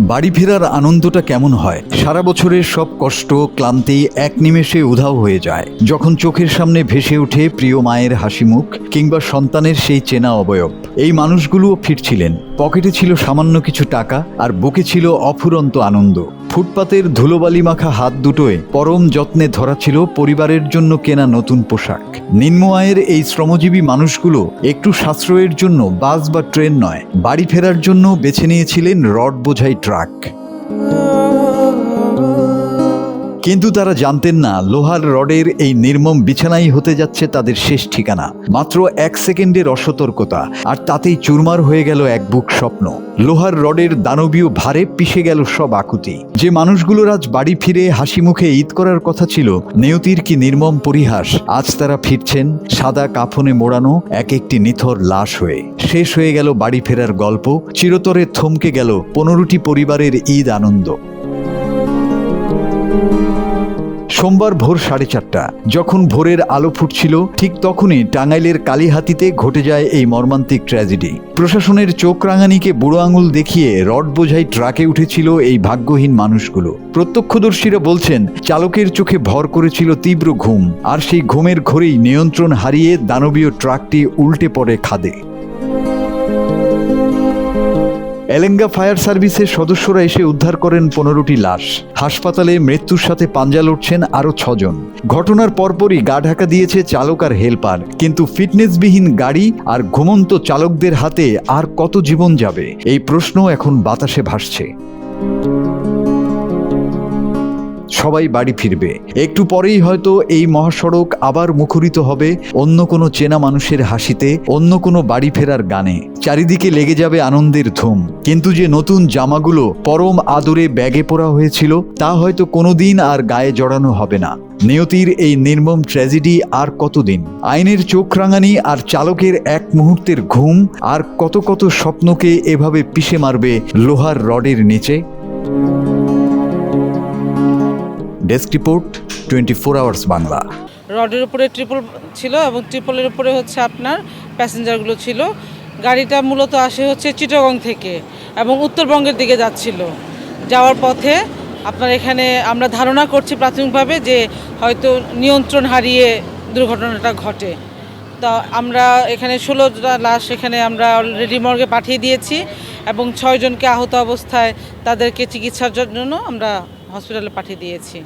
বাড়ি ফেরার আনন্দটা কেমন হয়? সারা বছরের সব কষ্ট ক্লান্তি এক নিমেষে উধাও হয়ে যায় যখন চোখের সামনে ভেসে ওঠে প্রিয় মায়ের হাসিমুখ কিংবা সন্তানের সেই চেনা অবয়ব। এই মানুষগুলোও ফিরছিলেন, পকেটে ছিল সামান্য কিছু টাকা আর বুকে ছিল অফুরন্ত আনন্দ। ফুটপাতের ধুলোবালি মাখা হাত দুটোয় পরম যত্নে ধরা ছিল পরিবারের জন্য কেনা নতুন পোশাক। নিম্ন আয়ের এই শ্রমজীবী মানুষগুলো একটু সাশ্রয়ের জন্য বাস বা ট্রেন নয়, বাড়ি ফেরার জন্য বেছে নিয়েছিলেন রড বোঝাই ট্রাক। কিন্তু তারা জানতেন না লোহার রডের এই নির্মম বিছানাই হতে যাচ্ছে তাদের শেষ ঠিকানা। মাত্র 1 সেকেন্ডের অসতর্কতা আর তাতেই চুরমার হয়ে গেল এক বুক স্বপ্ন। লোহার রডের দানবীয় ভারে পিষে গেল সব আকুতি। যে মানুষগুলোর আজ বাড়ি ফিরে হাসি মুখে ঈদ করার কথা ছিল, নিয়তির কি নির্মম পরিহাস। আজ তারা ফিরছেন সাদা কাফনে মোড়ানো এক একটি নিথর লাশ হয়ে। শেষ হয়ে গেল বাড়ি ফেরার গল্প, চিরতরে থমকে গেল 15টি পরিবারের ঈদ আনন্দ। সোমবার ভোর 4:30 যখন ভোরের আলো ফুটছিল, ঠিক তখনই টাঙ্গাইলের কালীহাতিতে ঘটে যায় এই মর্মান্তিক ট্র্যাজেডি। প্রশাসনের চোখ রাঙানিকে বুড়ো আঙুল দেখিয়ে রড বোঝাই ট্রাকে উঠেছিল এই ভাগ্যহীন মানুষগুলো। প্রত্যক্ষদর্শীরা বলছেন, চালকের চোখে ভর করেছিল তীব্র ঘুম, আর সেই ঘুমের ঘোরেই নিয়ন্ত্রণ হারিয়ে দানবীয় ট্রাকটি উল্টে পড়ে খাদে। এলেঙ্গা ফায়ার সার্ভিসের সদস্যরা এসে উদ্ধার করেন 15টি লাশ। হাসপাতালে মৃত্যুর সাথে পাঞ্জা লড়ছেন আরও 6 জন। ঘটনার পরপরই গা ঢাকা দিয়েছে চালক আর হেলপার। কিন্তু ফিটনেসবিহীন গাড়ি আর ঘুমন্ত চালকদের হাতে আর কত জীবন যাবে, এই প্রশ্ন এখন বাতাসে ভাসছে। সবাই বাড়ি ফিরবে, একটু পরেই হয়তো এই মহাসড়ক আবার মুখরিত হবে অন্য কোনো চেনা মানুষের হাসিতে, অন্য কোনো বাড়ি ফেরার গানে। চারিদিকে লেগে যাবে আনন্দের ধুম। কিন্তু যে নতুন জামাগুলো পরম আদরে ব্যাগে পরা হয়েছিল, তা হয়তো কোনোদিন আর গায়ে জড়ানো হবে না। নিয়তির এই নির্মম ট্র্যাজেডি আর কতদিন? আইনের চোখ রাঙানি আর চালকের এক মুহূর্তের ঘুম আর কত কত স্বপ্নকে এভাবে পিষে মারবে লোহার রডের নিচে। Desk report, 24 hours Bangla. রডের উপরে ট্রিপল ছিল এবং ট্রিপলের উপরে হচ্ছে আপনার প্যাসেঞ্জারগুলো ছিল। গাড়িটা মূলত আসে হচ্ছে চিটাগং থেকে এবং উত্তরবঙ্গের দিকে যাচ্ছিল। যাওয়ার পথে আপনার এখানে আমরা ধারণা করছি প্রাথমিকভাবে যে হয়তো নিয়ন্ত্রণ হারিয়ে দুর্ঘটনাটা ঘটে। তো আমরা এখানে 16টা লাশ এখানে আমরা অলরেডি মর্গে পাঠিয়ে দিয়েছি এবং 6 জনকে আহত অবস্থায় তাদেরকে চিকিৎসার জন্য আমরা হসপিটালে পাঠিয়ে দিয়েছি।